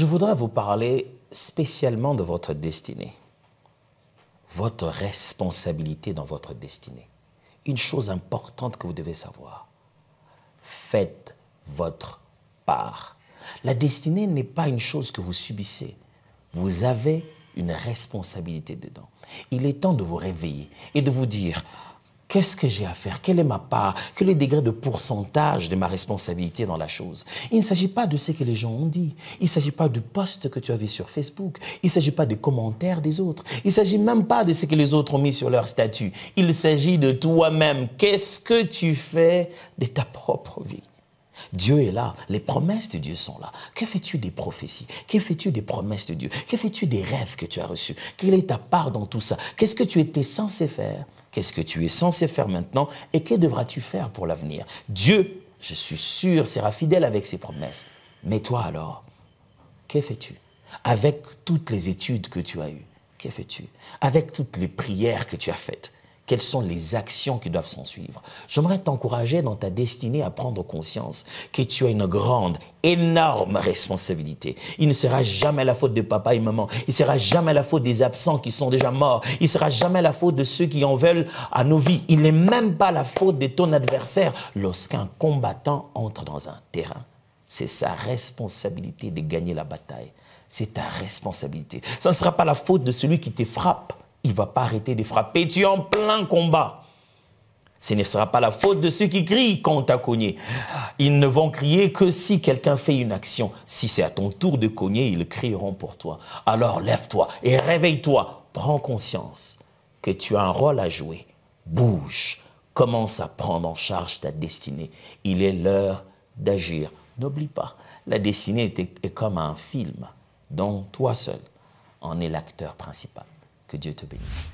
Je voudrais vous parler spécialement de votre destinée, votre responsabilité dans votre destinée. Une chose importante que vous devez savoir, faites votre part. La destinée n'est pas une chose que vous subissez. Vous avez une responsabilité dedans. Il est temps de vous réveiller et de vous dire, qu'est-ce que j'ai à faire? Quelle est ma part? Quel est le degré de pourcentage de ma responsabilité dans la chose? Il ne s'agit pas de ce que les gens ont dit. Il ne s'agit pas du post que tu as vu sur Facebook. Il ne s'agit pas des commentaires des autres. Il ne s'agit même pas de ce que les autres ont mis sur leur statut. Il s'agit de toi-même. Qu'est-ce que tu fais de ta propre vie? Dieu est là, les promesses de Dieu sont là. Que fais-tu des prophéties? Que fais-tu des promesses de Dieu? Que fais-tu des rêves que tu as reçus? Quelle est ta part dans tout ça? Qu'est-ce que tu étais censé faire? Qu'est-ce que tu es censé faire maintenant? Et que devras-tu faire pour l'avenir? Dieu, je suis sûr, sera fidèle avec ses promesses. Mais toi alors, que fais-tu? Avec toutes les études que tu as eues, que fais-tu? Avec toutes les prières que tu as faites, quelles sont les actions qui doivent s'en suivre? J'aimerais t'encourager dans ta destinée à prendre conscience que tu as une grande, énorme responsabilité. Il ne sera jamais la faute de papa et maman. Il ne sera jamais la faute des absents qui sont déjà morts. Il ne sera jamais la faute de ceux qui en veulent à nos vies. Il n'est même pas la faute de ton adversaire lorsqu'un combattant entre dans un terrain. C'est sa responsabilité de gagner la bataille. C'est ta responsabilité. Ça ne sera pas la faute de celui qui te frappe. Il ne va pas arrêter de frapper. Tu es en plein combat. Ce ne sera pas la faute de ceux qui crient quand on t'a cogné. Ils ne vont crier que si quelqu'un fait une action. Si c'est à ton tour de cogner, ils crieront pour toi. Alors lève-toi et réveille-toi. Prends conscience que tu as un rôle à jouer. Bouge. Commence à prendre en charge ta destinée. Il est l'heure d'agir. N'oublie pas, la destinée est comme un film dont toi seul en es l'acteur principal. Que Dieu te bénisse.